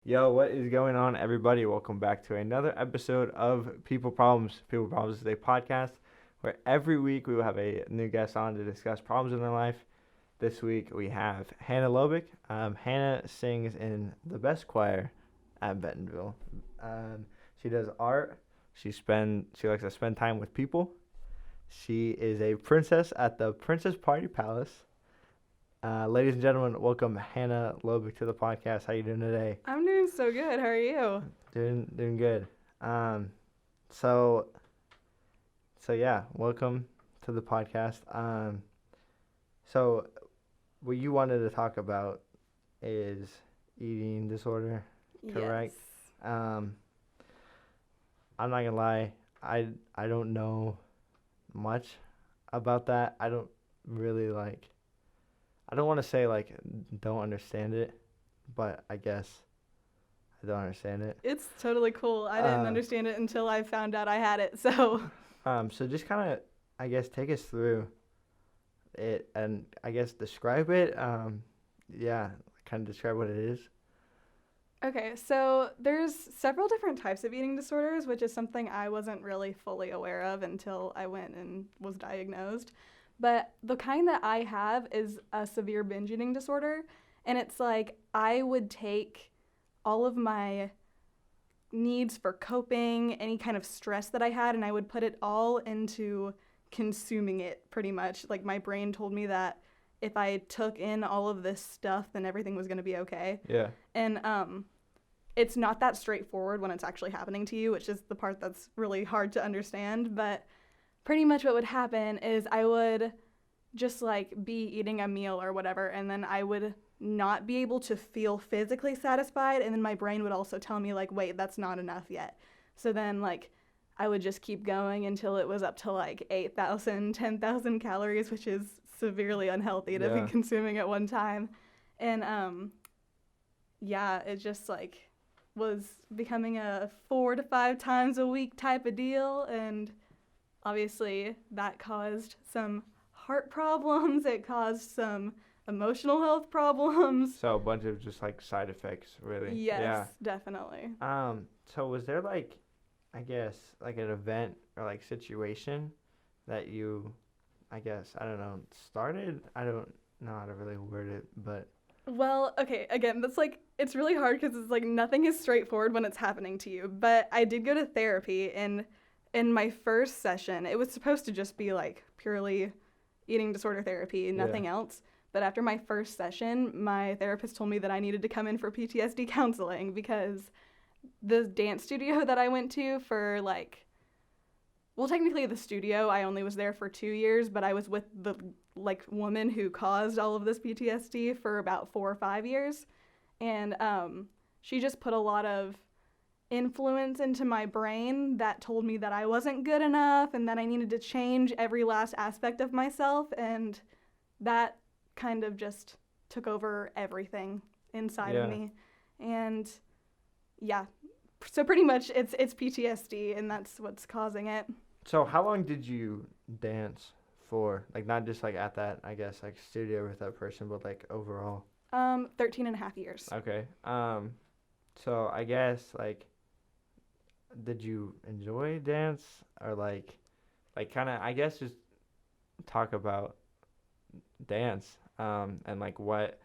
Yo, what is going on, everybody? Welcome back to another episode of People Problems. People Problems is a podcast where every week we will have a new guest on to discuss problems in their life. This week we have Hannah Lobik. Hannah sings in the best choir at Bentonville. She does art. She likes to spend time with people. She is a princess at the Princess Party Palace. Ladies and gentlemen, welcome Hannah Lobik to the podcast. How you doing today? I'm doing so good. How are you? Doing good. Um, so so yeah, welcome to the podcast. So what you wanted to talk about is eating disorder, correct? Yes. Um, I'm not gonna lie, I don't know much about that. I don't really like. I don't want to say like don't understand it, but I guess I don't understand it. It's totally cool. I didn't Uh, understand it until I found out I had it. So, so just kind of, I guess, take us through it and I guess describe it. Yeah, kind of describe what it is. okay. So, there's several different types of eating disorders, which is something I wasn't really fully aware of until I went and was diagnosed. But the kind that I have is a severe binge eating disorder. And it's like I would take all of my needs for coping, any kind of stress that I had, and I would put it all into consuming it pretty much. Like my brain told me that if I took in all of this stuff, then everything was going to be okay. Yeah. And it's not that straightforward when it's actually happening to you, which is the part that's really hard to understand. But pretty much what would happen is I would just like be eating a meal or whatever, and then I would not be able to feel physically satisfied, and then my brain would also tell me like, wait, that's not enough yet. So then like I would just keep going until it was up to like 8,000, 10,000 calories, which is severely unhealthy to Yeah. be consuming at one time. And yeah, it just like was becoming a 4 to 5 times a week type of deal, and obviously that caused some heart problems. It caused some emotional health problems. So a bunch of just like side effects, really. Yes, Yeah. definitely. So was there like, I guess, like an event or like situation that you, I guess, I don't know, started? I don't know how to really word it, but Well, okay, again, that's like, it's really hard because it's like nothing is straightforward when it's happening to you. But I did go to therapy, and in my first session, it was supposed to just be like purely eating disorder therapy, nothing else. But after my first session, my therapist told me that I needed to come in for PTSD counseling because the dance studio that I went to for like, well, technically the studio, I only was there for 2 years, but I was with the like woman who caused all of this PTSD for about 4 or 5 years. And she just put a lot of influence into my brain that told me that I wasn't good enough and that I needed to change every last aspect of myself. And that kind of just took over everything inside of yeah. me. And yeah, so pretty much it's PTSD, and that's what's causing it. So how long did you dance for? Like not just like at that, I guess, like studio with that person, but like overall. 13 and a half years. Okay. So I guess like did you enjoy dance or like kind of I guess just talk about dance and like what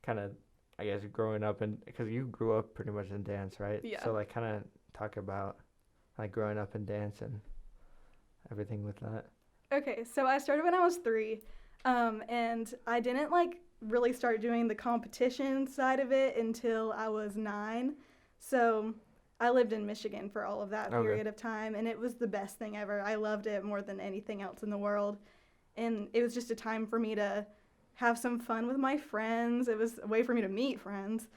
kind of I guess growing up in because you grew up pretty much in dance, right? Yeah. So like kind of talk about like growing up in dance and everything with that. Okay, so I started when I was 3, and I didn't like really start doing the competition side of it until I was 9. So I lived in Michigan for all of that Okay. period of time, and it was the best thing ever. I loved it more than anything else in the world, and it was just a time for me to have some fun with my friends. It was a way for me to meet friends,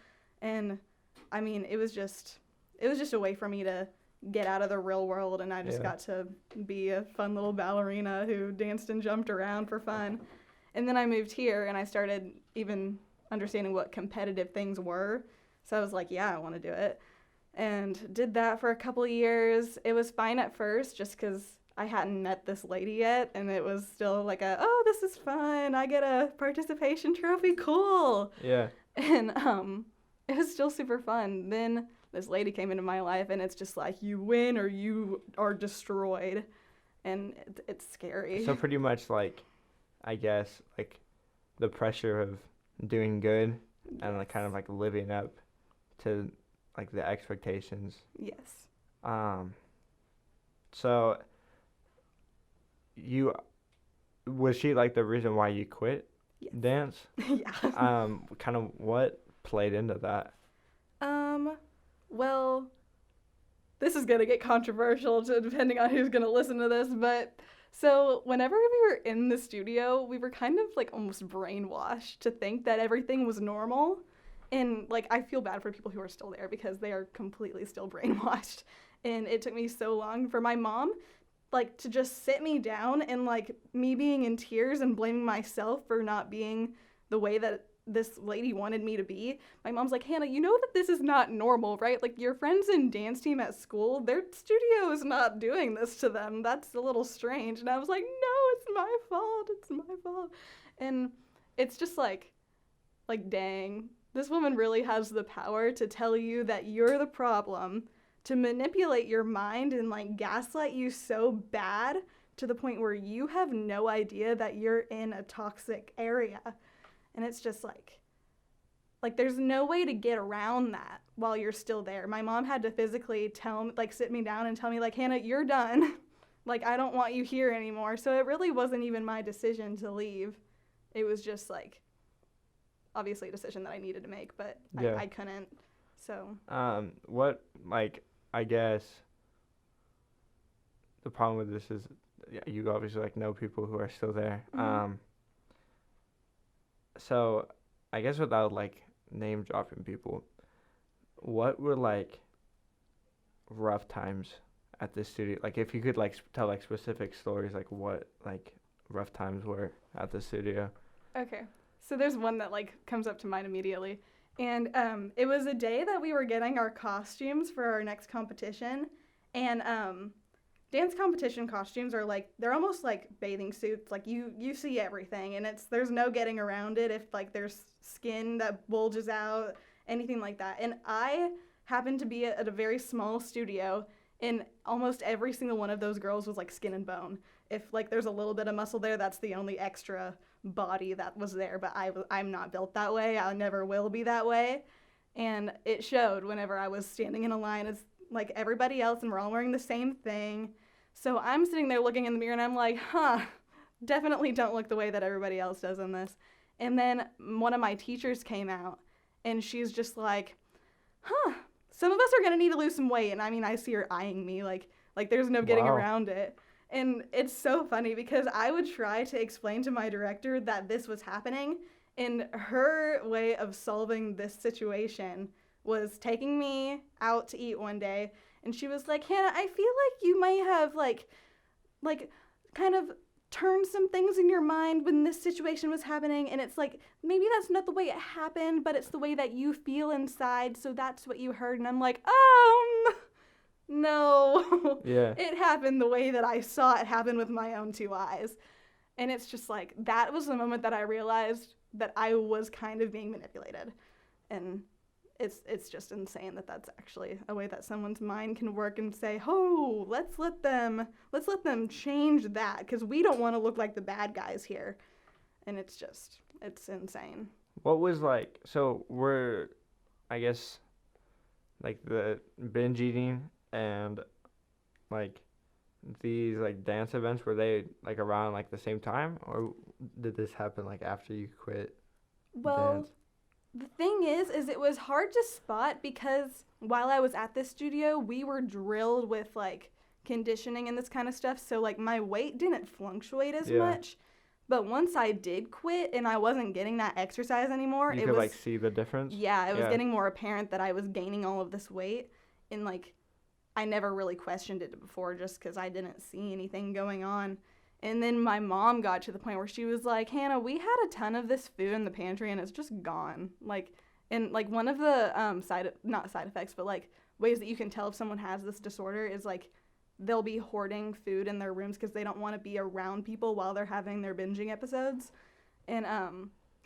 and I mean, it was just a way for me to get out of the real world, and I just Yeah. got to be a fun little ballerina who danced and jumped around for fun. And then I moved here, and I started even understanding what competitive things were. So I was like, yeah, I want to do it. And did that for a couple of years. It was fine at first just because I hadn't met this lady yet, and it was still like oh, this is fun. I get a participation trophy, cool. Yeah. And it was still super fun. Then this lady came into my life, and it's just like, you win or you are destroyed, and it's scary. So pretty much like, I guess like the pressure of doing good and like kind of like living up to like the expectations. Yes. So you was she like the reason why you quit Yes. dance? Yeah. Kind of what played into that? Well, this is gonna get controversial depending on who's gonna listen to this, but so whenever we were in the studio, we were kind of like almost brainwashed to think that everything was normal. And like, I feel bad for people who are still there because they are completely still brainwashed. And it took me so long for my mom like to just sit me down, and like me being in tears and blaming myself for not being the way that this lady wanted me to be. My mom's like, Hannah, you know that this is not normal, right? Like, your friends in dance team at school, their studio is not doing this to them. That's a little strange. And I was like, no, it's my fault. It's my fault. And it's just like dang, this woman really has the power to tell you that you're the problem, to manipulate your mind and like gaslight you so bad to the point where you have no idea that you're in a toxic area. And it's just like there's no way to get around that while you're still there. My mom had to physically tell me, like sit me down and tell me like, Hannah, you're done. Like, I don't want you here anymore. So it really wasn't even my decision to leave. It was just like obviously a decision that I needed to make, but Yeah. I couldn't. So What like I guess the problem with this is you obviously like know people who are still there. Mm-hmm. So I guess without like name dropping people, what were like rough times at this studio? Like if you could like tell like specific stories, like what like rough times were at the studio. Okay. So there's one that like comes up to mind immediately. And it was a day that we were getting our costumes for our next competition. And dance competition costumes are like, they're almost like bathing suits. Like you see everything, and there's no getting around it if like there's skin that bulges out, anything like that. And I happened to be at a very small studio, and almost every single one of those girls was like skin and bone. If like there's a little bit of muscle there, that's the only extra body that was there, but I'm not built that way. I never will be that way. And it showed whenever I was standing in a line as like everybody else, and we're all wearing the same thing. So I'm sitting there looking in the mirror, and I'm like, definitely don't look the way that everybody else does in this. And then one of my teachers came out, and she's just like, some of us are gonna need to lose some weight. And I mean, I see her eyeing me like there's no getting Wow. around it. And it's so funny because I would try to explain to my director that this was happening, and her way of solving this situation was taking me out to eat one day, and she was like, Hannah, I feel like you might have like kind of turned some things in your mind when this situation was happening, and it's like, maybe that's not the way it happened, but it's the way that you feel inside, so that's what you heard. And I'm like, no. Yeah. It happened the way that I saw it happen with my own two eyes. And it's just like, that was the moment that I realized that I was kind of being manipulated. And it's just insane that that's actually a way that someone's mind can work and say, oh, let's let them change that, because we don't want to look like the bad guys here. And it's insane. What was like, so we're, I guess, like the binge eating and like these like dance events, were they like around like the same time, or did this happen like after you quit Well, dance? the thing is it was hard to spot because while I was at this studio, we were drilled with like conditioning and this kind of stuff. So like my weight didn't fluctuate as much. But once I did quit and I wasn't getting that exercise anymore, You could like see the difference? Yeah, it was getting more apparent that I was gaining all of this weight. And like, I never really questioned it before just because I didn't see anything going on. And then my mom got to the point where she was like, Hannah, we had a ton of this food in the pantry and it's just gone. Like, and like one of the not side effects, but like ways that you can tell if someone has this disorder is like they'll be hoarding food in their rooms because they don't want to be around people while they're having their binging episodes. And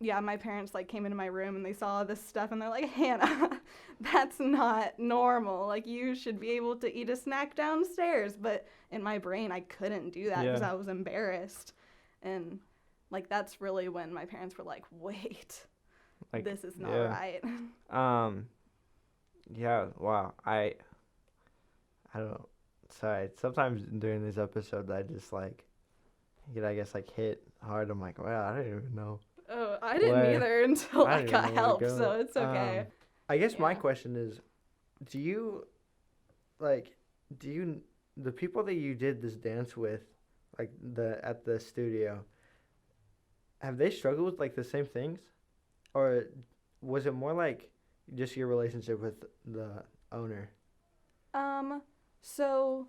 yeah, my parents like came into my room and they saw this stuff and they're like, Hannah, that's not normal. Like, you should be able to eat a snack downstairs. But in my brain, I couldn't do that because Yeah. I was embarrassed. And like, that's really when my parents were like, wait, Like, this is not yeah. right. Yeah, wow. I don't know. Sorry. Sometimes during these episodes, I just like get, I guess, like hit hard. I'm like, wow, I didn't even know. Oh, I didn't Where- either until I I didn't got even know where help, to go. so it's okay. I guess my Yeah. question is, do you, the people that you did this dance with, like at the studio, have they struggled with like the same things? Or was it more like just your relationship with the owner? So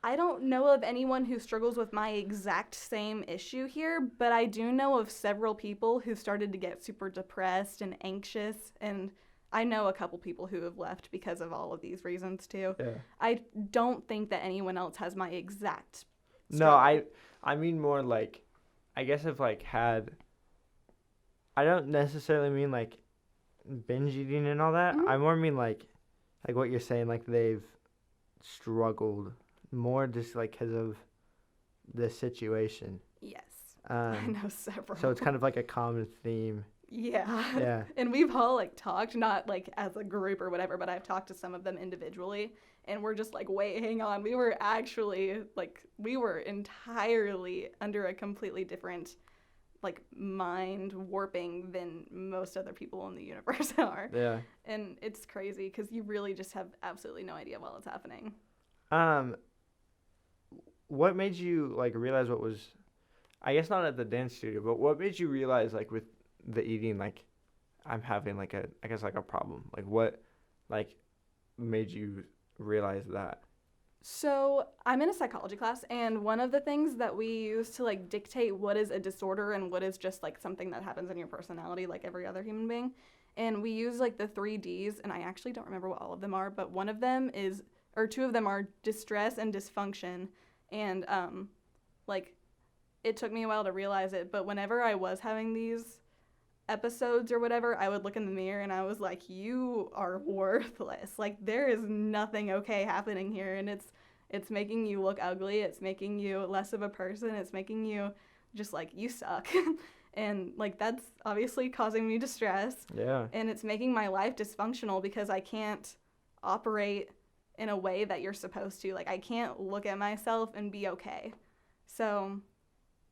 I don't know of anyone who struggles with my exact same issue here, but I do know of several people who started to get super depressed and anxious, and I know a couple people who have left because of all of these reasons too. Yeah. I don't think that anyone else has my exact No, struggle. I mean more like, I guess if like had, I don't necessarily mean like binge eating and all that. Mhm. I more mean like what you're saying, like they've struggled more just like because of the situation. Yes. I Um, know several. so it's kind of like a common theme. Yeah. Yeah. And we've all like talked, not like as a group or whatever, but I've talked to some of them individually, and we're just like, wait, hang on. We were actually like, we were entirely under a completely different like mind warping than most other people in the universe are. Yeah. And it's crazy because you really just have absolutely no idea while it's happening. What made you like realize what was, I guess not at the dance studio, but what made you realize like with the eating, like I'm having like I guess like a problem? Like what, like made you realize that? So I'm in a psychology class, and one of the things that we use to like dictate what is a disorder and what is just like something that happens in your personality, like every other human being, and we use like the 3 Ds, and I actually don't remember what all of them are, but one of them is, or two of them are distress and dysfunction, and like it took me a while to realize it, but whenever I was having these episodes or whatever, I would look in the mirror and I was like, you are worthless. Like, there is nothing okay happening here, and it's making you look ugly, it's making you less of a person, it's making you just like, you suck. And like, that's obviously causing me distress, Yeah. and it's making my life dysfunctional because I can't operate in a way that you're supposed to. Like, I can't look at myself and be okay. So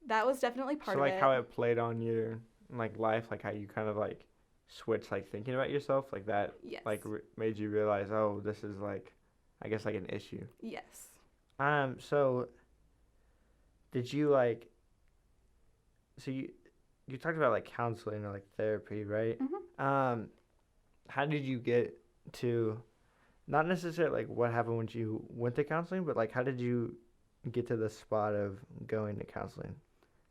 that was definitely part So of like it. how it played on your like life, like how you kind of like switched like thinking about yourself, like that, Yes. like made you realize, oh, this is like, I guess like an issue. Yes. So did you like, so you talked about like counseling or like therapy, right? Mhm. How did you get to, not necessarily like what happened when you went to counseling, but like how did you get to the spot of going to counseling?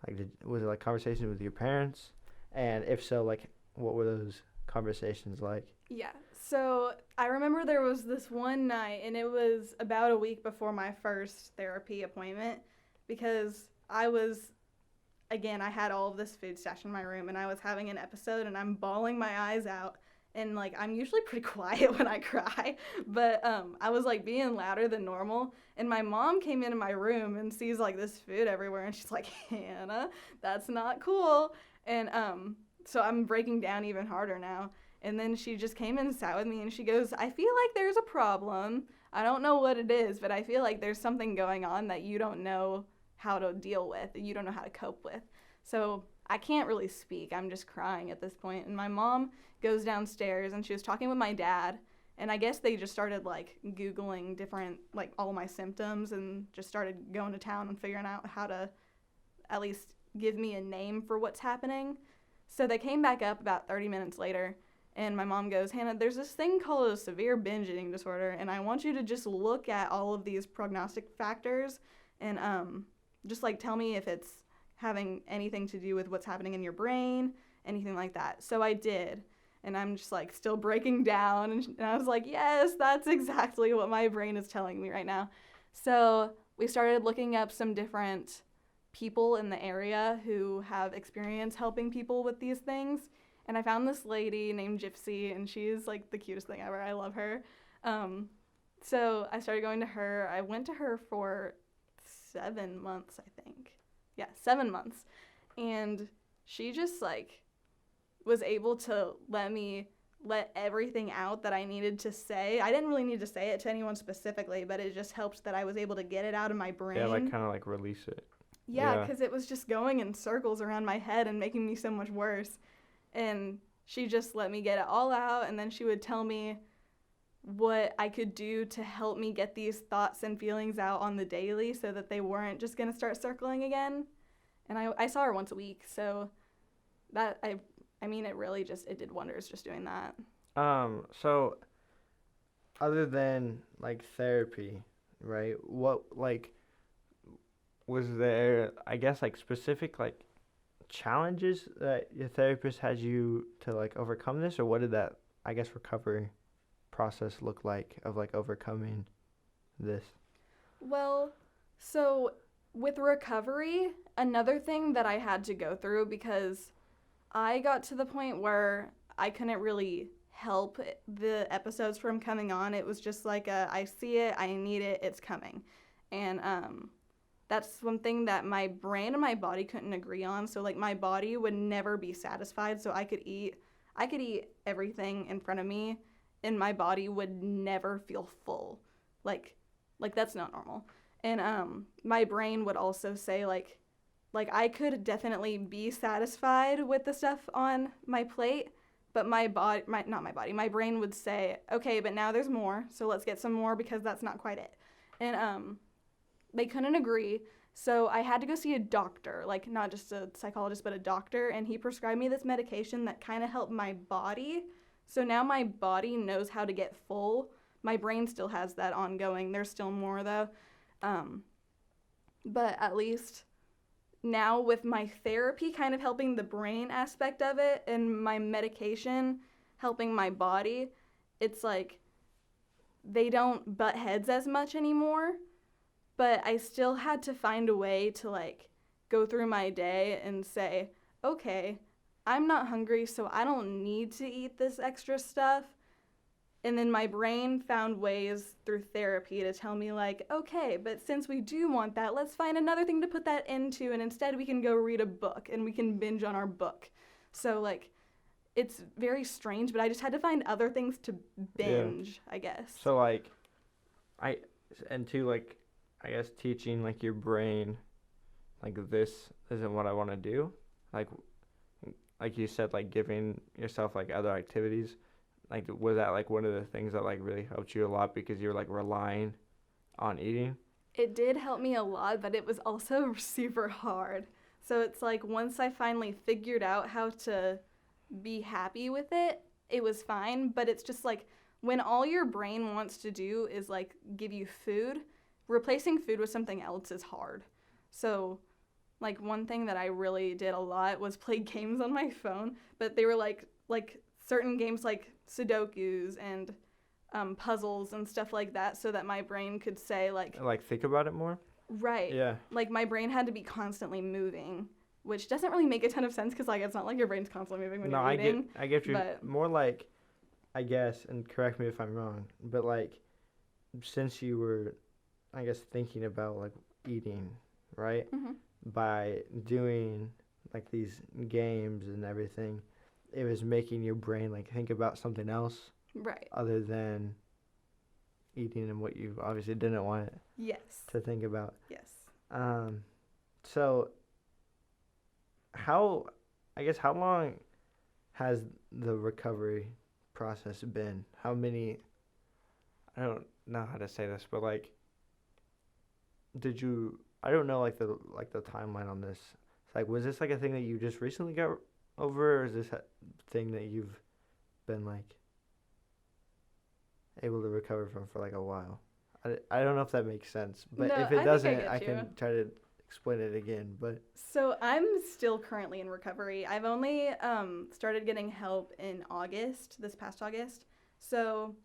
Like, was it like conversations with your parents? And if so, like, what were those conversations like? Yeah. So I remember there was this one night, and it was about a week before my first therapy appointment, because I had all of this food stashed in my room, and I was having an episode, and I'm bawling my eyes out. And like, I'm usually pretty quiet when I cry, but I was like being louder than normal. And my mom came into my room and sees like this food everywhere, and she's like, Hannah, that's not cool. And so I'm breaking down even harder now. And then she just came and sat with me, and she goes, I feel like there's a problem. I don't know what it is, but I feel like there's something going on that you don't know how to deal with, that you don't know how to cope with. So I can't really speak. I'm just crying at this point. And my mom goes downstairs, and she was talking with my dad. And I guess they just started like Googling different, like all my symptoms, and just started going to town and figuring out how to at least give me a name for what's happening. So they came back up about 30 minutes later, and my mom goes, Hannah, there's this thing called a severe binge eating disorder, and I want you to just look at all of these prognostic factors and just like tell me if it's having anything to do with what's happening in your brain, anything like that. So I did. And I'm just like still breaking down, and I was like, yes, that's exactly what my brain is telling me right now. So we started looking up some different people in the area who have experience helping people with these things. And I found this lady named Gypsy, and she's like the cutest thing ever. I love her. So I started going to her. I went to her for 7 months, I think. Yeah, 7 months. And she just like was able to let me let everything out that I needed to say. I didn't really need to say it to anyone specifically, but it just helped that I was able to get it out of my brain. Yeah, like kind of like release it. Yeah, because it was just going in circles around my head and making me so much worse. And she just let me get it all out, and then she would tell me what I could do to help me get these thoughts and feelings out on the daily so that they weren't just going to start circling again. And I saw her once a week, so that, I mean, it really just, it did wonders just doing that. So other than like therapy, right? What like was there, I guess, like specific like challenges that your therapist had you to like overcome this, or what did that, I guess, recovery process look like of like overcoming this? Well, so with recovery, another thing that I had to go through, because I got to the point where I couldn't really help the episodes from coming on. It was just like I see it, I need it, it's coming. And that's one thing that my brain and my body couldn't agree on. So like my body would never be satisfied. So I could eat everything in front of me, and my body would never feel full. Like that's not normal. And my brain would also say like I could definitely be satisfied with the stuff on my plate, but my brain would say, okay, but now there's more, so let's get some more because that's not quite it. And they couldn't agree, so I had to go see a doctor, like not just a psychologist, but a doctor, and he prescribed me this medication that kind of helped my body. So now my body knows how to get full. My brain still has that ongoing. There's still more though. But at least now with my therapy kind of helping the brain aspect of it and my medication helping my body, it's like they don't butt heads as much anymore. But I still had to find a way to like go through my day and say, okay, I'm not hungry, so I don't need to eat this extra stuff. And then my brain found ways through therapy to tell me like, okay, but since we do want that, let's find another thing to put that into, and instead we can go read a book and we can binge on our book. So like, it's very strange, but I just had to find other things to binge, I guess. So like, I guess teaching like your brain, like this isn't what I want to do. Like you said, like giving yourself like other activities. Like, was that like one of the things that like really helped you a lot because you were like relying on eating? It did help me a lot, but it was also super hard. So it's like once I finally figured out how to be happy with it, it was fine. But it's just like when all your brain wants to do is like give you food, replacing food with something else is hard. So like one thing that I really did a lot was play games on my phone, but they were like certain games like Sudokus and puzzles and stuff like that, so that my brain could say like think about it more. Right. Yeah. Like my brain had to be constantly moving, which doesn't really make a ton of sense because like it's not like your brain's constantly moving when you're eating. I get you. More like, I guess, and correct me if I'm wrong, but like since you were, I guess, thinking about like eating, right? Mm-hmm. By doing like these games and everything, it was making your brain like think about something else, right, other than eating and what you obviously didn't want it to think about. Yes. So how long has the recovery process been? How many, I don't know how to say this, but like, I don't know like the timeline on this. It's like, was this like a thing that you just recently got over, or is this a thing that you've been like able to recover from for like a while? I don't know if that makes sense, but no, if it doesn't, I can try to explain it again. But so I'm still currently in recovery. I've only started getting help in August, this past August. So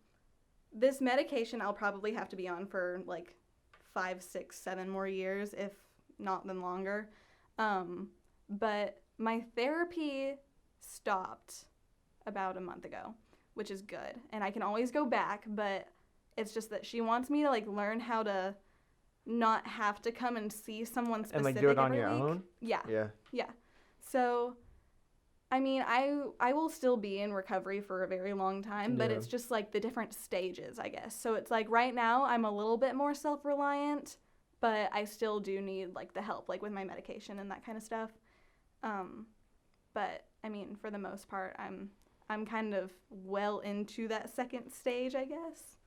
this medication I'll probably have to be on for like 5, 6, 7 more years if not than longer. But my therapy stopped about a month ago, which is good. And I can always go back, but it's just that she wants me to like learn how to not have to come and see someone specific And like do it on every your week. own? Yeah. Yeah. Yeah. So, I mean, I will still be in recovery for a very long time, but Yeah. it's just like the different stages, I guess. So it's like right now I'm a little bit more self-reliant, but I still do need like the help, like with my medication and that kind of stuff. But I mean, for the most part, I'm kind of well into that second stage, I guess.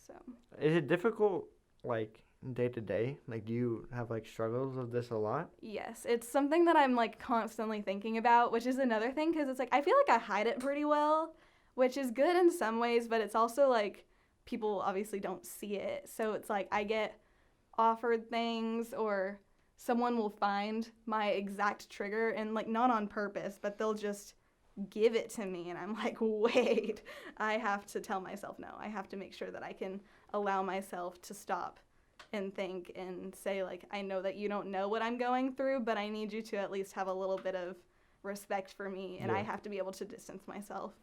So. Is it difficult, like, day to day? Like, do you have, like, struggles of this a lot? Yes, it's something that I'm like constantly thinking about, which is another thing because it's like I feel like I hide it pretty well, which is good in some ways, but it's also like people obviously don't see it. So it's like I get offered things or someone will find my exact trigger and like not on purpose, but they'll just give it to me and I'm like, "Wait, I have to tell myself no. I have to make sure that I can allow myself to stop and think and say like I know that you don't know what I'm going through, but I need you to at least have a little bit of respect for me and I have to be able to distance myself."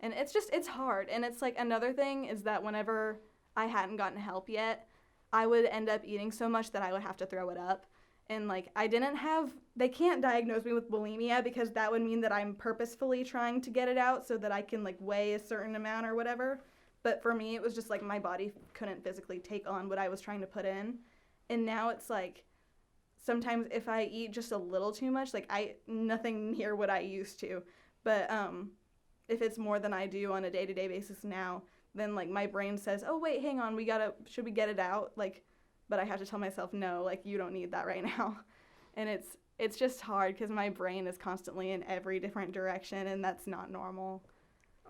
And it's hard. And it's like another thing is that whenever I hadn't gotten help yet, I would end up eating so much that I would have to throw it up. And like they can't diagnose me with bulimia because that would mean that I'm purposefully trying to get it out so that I can like weigh a certain amount or whatever. But for me, it was just like my body couldn't physically take on what I was trying to put in. And now it's like sometimes if I eat just a little too much, like nothing near what I used to. But if it's more than I do on a day-to-day basis now, then like my brain says, "Oh wait, hang on, should we get it out?" Like, but I have to tell myself, "No, like you don't need that right now." And it's just hard because my brain is constantly in every different direction, and that's not normal.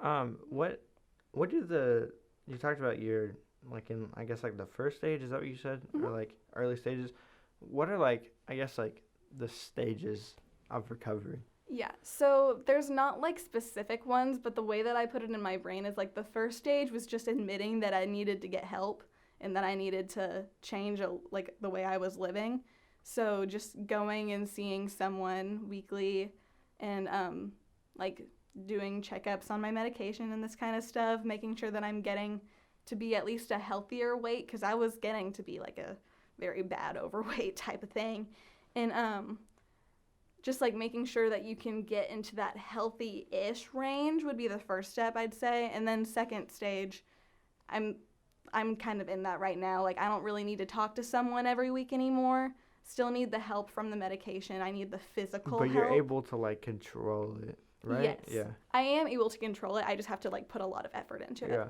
What do you talked about your, like, in, I guess, like, the first stage, is that what you said? Mm-hmm. Or, like, early stages? What are, like, I guess, like, the stages of recovery? Yeah, so there's not like specific ones, but the way that I put it in my brain is like the first stage was just admitting that I needed to get help and that I needed to change like the way I was living. So just going and seeing someone weekly and like doing checkups on my medication and this kind of stuff, making sure that I'm getting to be at least a healthier weight because I was getting to be like a very bad overweight type of thing. And just like making sure that you can get into that healthy-ish range would be the first step, I'd say. And then second stage, I'm kind of in that right now. Like I don't really need to talk to someone every week anymore. Still need the help from the medication. I need the physical help. But you're able to like control it, right? Yes. Yeah. I am able to control it. I just have to like put a lot of effort into it. Yeah.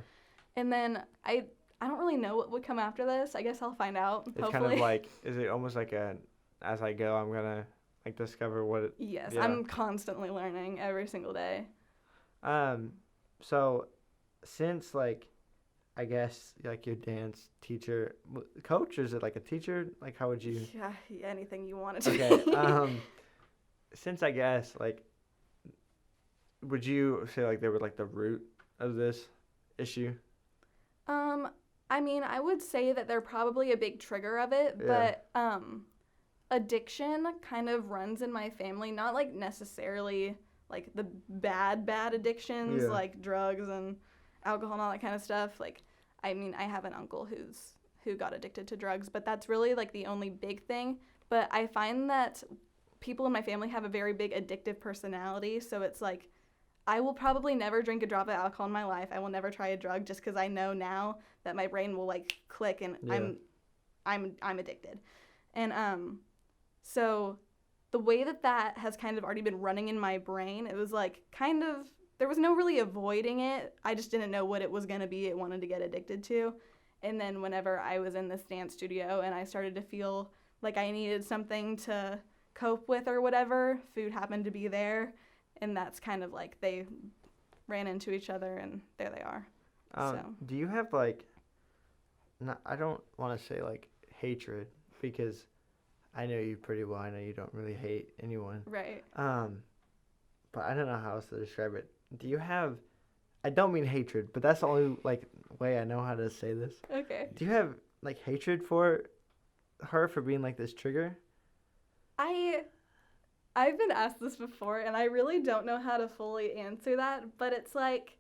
And then I don't really know what would come after this. I guess I'll find out. It's hopefully. kind of like, is it almost like as I go, I'm gonna like discover what it. Yes, yeah. I'm constantly learning every single day. So since like, I guess like your dance teacher, coach, or is it like a teacher? Like how would you? Yeah, anything you want it to Okay. be. Since I guess like, would you say like they were like the root of this issue? I mean, I would say that they're probably a big trigger of it, Yeah. but addiction kind of runs in my family, not like necessarily like the bad addictions, Yeah. like drugs and alcohol and all that kind of stuff. Like, I mean, I have an uncle who got addicted to drugs, but that's really like the only big thing. But I find that people in my family have a very big addictive personality, so it's like I will probably never drink a drop of alcohol in my life. I will never try a drug just because I know now that my brain will like click and Yeah. I'm addicted. And so the way that has kind of already been running in my brain, it was like kind of there was no really avoiding it. I just didn't know what it was going to be it wanted to get addicted to. And then whenever I was in this dance studio and I started to feel like I needed something to cope with or whatever, food happened to be there. And that's kind of like they ran into each other and there they are. Do you have like, I don't want to say like hatred because I know you pretty well. I know you don't really hate anyone. Right. But I don't know how else to describe it. Do you have, I don't mean hatred, but that's the only like way I know how to say this. Okay. Do you have like hatred for her for being like this trigger? I've been asked this before, and I really don't know how to fully answer that, but it's like,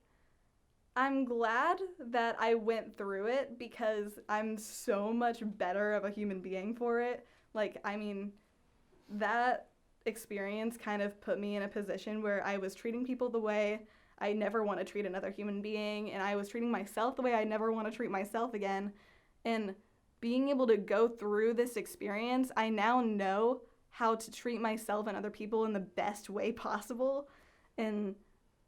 I'm glad that I went through it because I'm so much better of a human being for it. Like, I mean, that experience kind of put me in a position where I was treating people the way I never want to treat another human being, and I was treating myself the way I never want to treat myself again. And being able to go through this experience, I now know how to treat myself and other people in the best way possible. And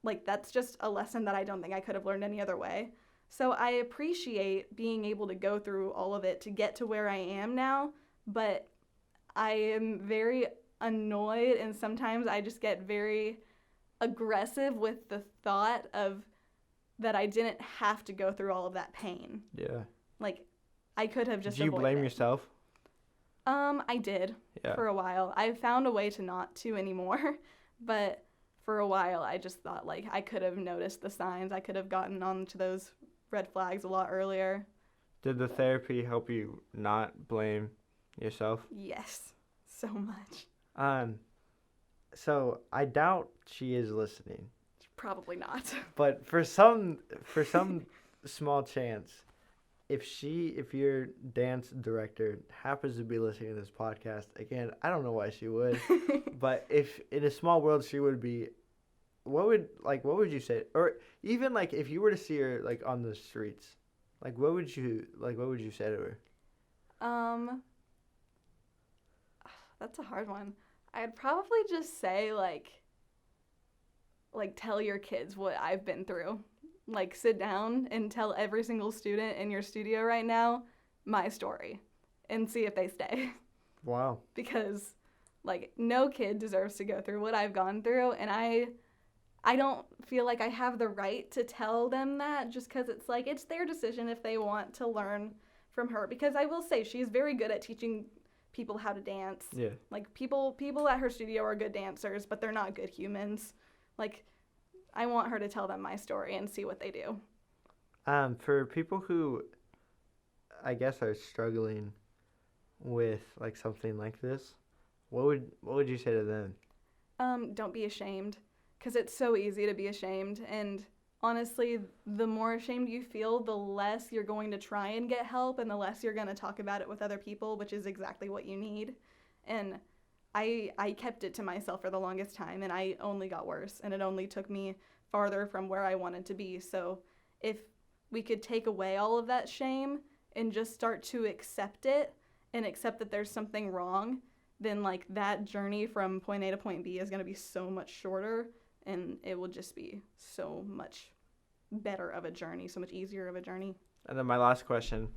like, that's just a lesson that I don't think I could have learned any other way. So I appreciate being able to go through all of it to get to where I am now, but I am very annoyed, and sometimes I just get very aggressive with the thought of that I didn't have to go through all of that pain. Yeah. Like, I could have just Do you avoided blame it. yourself? I did Yeah. for a while. I found a way to not to anymore, but for a while I just thought like I could have noticed the signs. I could have gotten onto those red flags a lot earlier. Did the therapy help you not blame yourself? Yes, so much. So I doubt she is listening, Probably not. but for some small chance, if your dance director happens to be listening to this podcast, again, I don't know why she would, but if in a small world she would be, what would you say? Or even like if you were to see her like on the streets, like what would you say to her? That's a hard one. I'd probably just say like tell your kids what I've been through. Like, sit down and tell every single student in your studio right now my story and see if they stay. Wow. Because like no kid deserves to go through what I've gone through, and I don't feel like I have the right to tell them that just because it's like it's their decision if they want to learn from her. Because I will say she's very good at teaching people how to dance. Yeah. Like people at her studio are good dancers, but they're not good humans. Like, I want her to tell them my story and see what they do. For people who I guess are struggling with like something like this, what would you say to them? Don't be ashamed, because it's so easy to be ashamed, and honestly, the more ashamed you feel, the less you're going to try and get help, and the less you're going to talk about it with other people, which is exactly what you need. And I kept it to myself for the longest time, and I only got worse, and it only took me farther from where I wanted to be. So if we could take away all of that shame and just start to accept it and accept that there's something wrong, then like that journey from point A to point B is going to be so much shorter, and it will just be so much better of a journey, so much easier of a journey. And then my last question,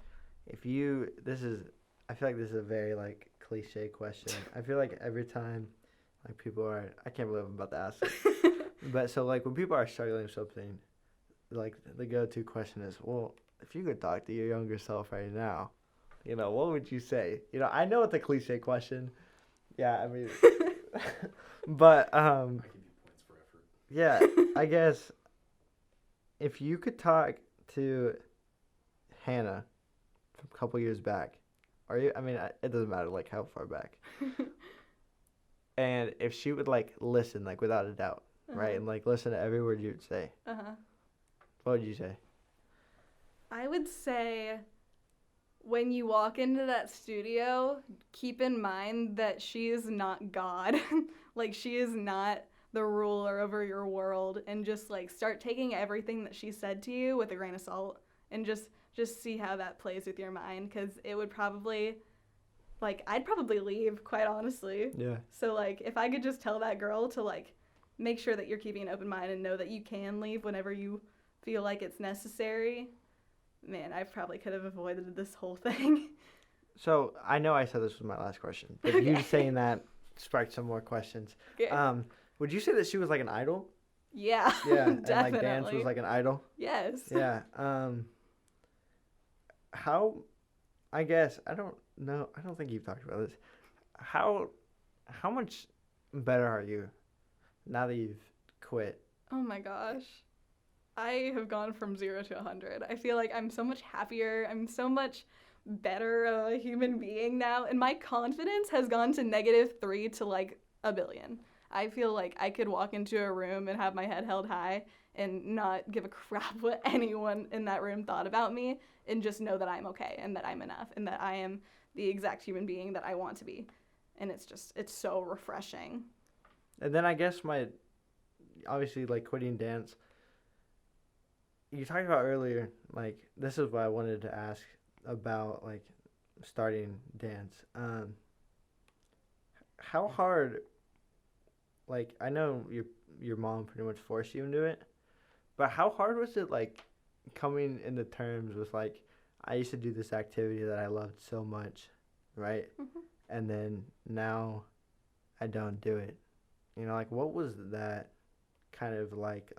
I feel like this is a very like cliche question. I feel like every time like people are, I can't believe I'm about to ask it. But so like when people are struggling with something, like the go-to question is, well, if you could talk to your younger self right now, what would you say? I know it's a cliche question. Yeah, I mean, but I give you points for effort. yeah, I guess if you could talk to Hannah from a couple years back, it doesn't matter like how far back, and if she would like listen like without a doubt, right, and like listen to every word you'd say, what would you say? I would say when you walk into that studio, keep in mind that she is not God. Like, she is not the ruler over your world, and just like start taking everything that she said to you with a grain of salt, and just see how that plays with your mind, because it would probably, like, I'd probably leave, quite honestly. Yeah. So like if I could just tell that girl to like make sure that you're keeping an open mind and know that you can leave whenever you feel like it's necessary, man, I probably could have avoided this whole thing. So I know I said this was my last question, but you saying that sparked some more questions. Okay. Would you say that she was like an idol? Yeah. Yeah, definitely. and like dance was like an idol? Yes. Yeah. How, I guess, I don't know, I don't think you've talked about this. How much better are you now that you've quit? Oh my gosh. I have gone from 0 to 100. I feel like I'm so much happier. I'm so much better of a human being now, and my confidence has gone to -3 to like a billion. I feel like I could walk into a room and have my head held high and not give a crap what anyone in that room thought about me, and just know that I'm okay and that I'm enough and that I am the exact human being that I want to be. And it's so refreshing. And then I guess obviously, like, quitting dance, you talked about earlier, like, this is what I wanted to ask about, like, starting dance. How hard, like, I know your mom pretty much forced you into it, but how hard was it, like, coming into terms with, like, I used to do this activity that I loved so much, right? Mm-hmm. And then now I don't do it. You know, like, what was that kind of like,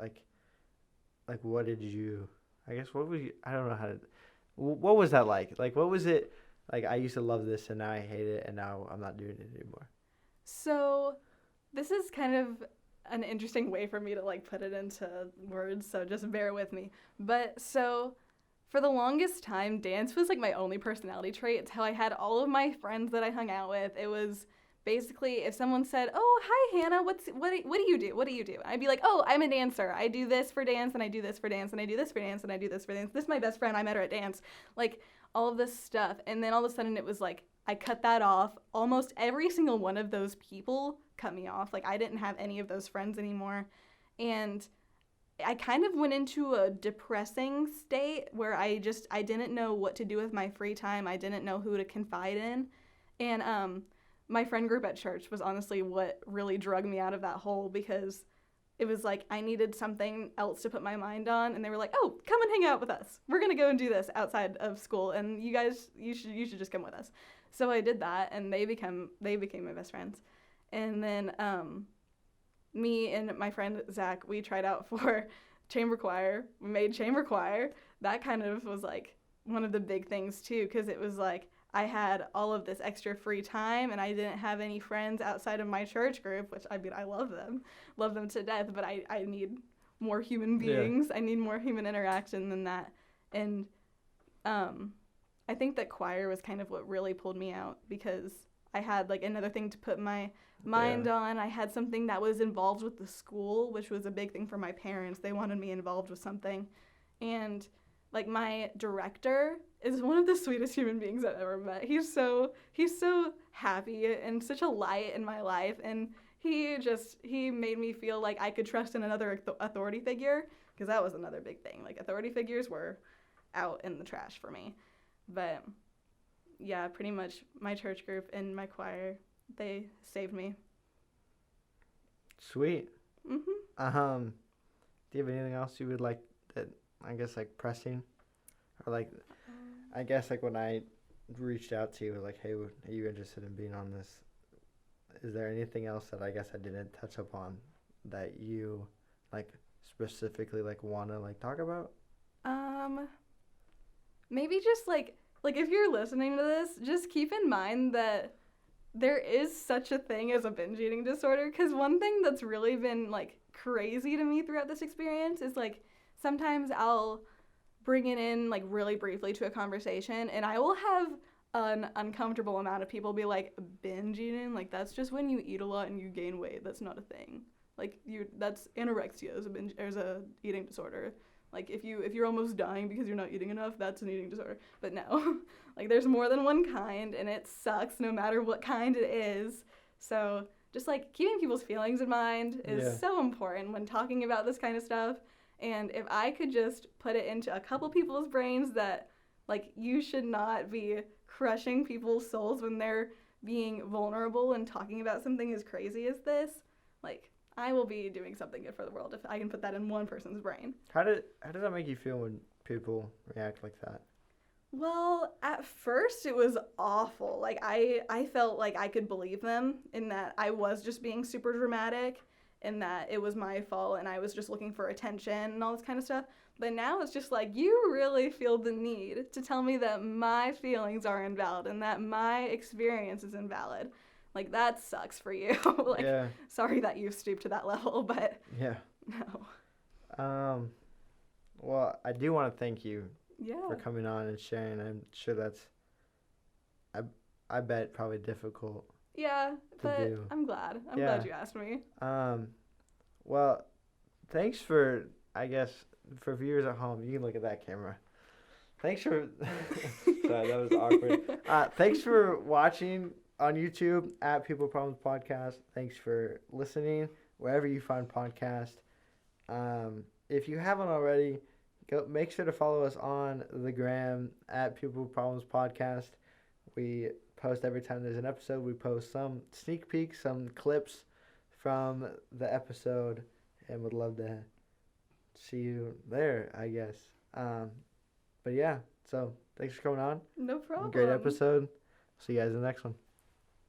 what did you, I guess, what was you, I don't know how to, what was that like? Like, what was it, like, I used to love this and now I hate it and now I'm not doing it anymore? So this is kind of an interesting way for me to like put it into words, so just bear with me. But so for the longest time, dance was like my only personality trait. It's how I had all of my friends that I hung out with. It was basically if someone said, "Oh, hi Hannah, what do you do? What do you do?" I'd be like, "Oh, I'm a dancer. I do this for dance and I do this for dance and I do this for dance and I do this for dance. This is my best friend. I met her at dance." Like all of this stuff. And then all of a sudden it was like I cut that off. Almost every single one of those people cut me off. Like I didn't have any of those friends anymore. And I kind of went into a depressing state where I didn't know what to do with my free time. I didn't know who to confide in. And my friend group at church was honestly what really drug me out of that hole, because it was like I needed something else to put my mind on, and they were like, "Oh, come and hang out with us. We're going to go and do this outside of school, and you should just come with us." So I did that, and they became my best friends. And then me and my friend Zach, we tried out for chamber choir. We made chamber choir. That kind of was like one of the big things too, because it was like I had all of this extra free time and I didn't have any friends outside of my church group, which I mean, I love them to death, but I need more human beings. Yeah. I need more human interaction than that. And I think that choir was kind of what really pulled me out, because I had like another thing to put my mind on. I had something that was involved with the school, which was a big thing for my parents. They wanted me involved with something. And like my director is one of the sweetest human beings I've ever met. He's so happy and such a light in my life, and he made me feel like I could trust in another authority figure, because that was another big thing. Like authority figures were out in the trash for me. But yeah, pretty much my church group and my choir, they saved me. Sweet. Mhm. Do you have anything else you would like that, I guess, like pressing, or like, I guess like when I reached out to you, like, hey, are you interested in being on this? Is there anything else that I guess I didn't touch upon that you like specifically like want to like talk about? Maybe just like if you're listening to this, just keep in mind that there is such a thing as a binge eating disorder, because one thing that's really been like crazy to me throughout this experience is like sometimes I'll bring it in like really briefly to a conversation, and I will have an uncomfortable amount of people be like, binge eating, like that's just when you eat a lot and you gain weight. That's not a thing. Like that's anorexia as a eating disorder. Like if you're almost dying because you're not eating enough, that's an eating disorder. But no, like there's more than one kind, and it sucks no matter what kind it is. So just like keeping people's feelings in mind is so important when talking about this kind of stuff. And if I could just put it into a couple people's brains that like you should not be crushing people's souls when they're being vulnerable and talking about something as crazy as this, like I will be doing something good for the world if I can put that in one person's brain. How does that make you feel when people react like that? Well, at first it was awful. Like I felt like I could believe them in that I was just being super dramatic and that it was my fault and I was just looking for attention and all this kind of stuff. But now it's just like, you really feel the need to tell me that my feelings are invalid and that my experience is invalid. Like, that sucks for you. Sorry that you stooped to that level, but no. Well, I do want to thank you for coming on and sharing. I'm sure that's I bet probably difficult. Yeah, but do. I'm glad. I'm Yeah. glad you asked me. Well, thanks for, I guess, for viewers at home. You can look at that camera. Thanks for. Sorry, that was awkward. Thanks for watching on YouTube at People Problems Podcast. Thanks for listening wherever you find podcast. If you haven't already, go make sure to follow us on the gram at People Problems Podcast. We post every time there's an episode. We post some sneak peeks, some clips from the episode, and would love to see you there, I guess. But yeah, so thanks for coming on. No problem. Great episode. See you guys in the next one.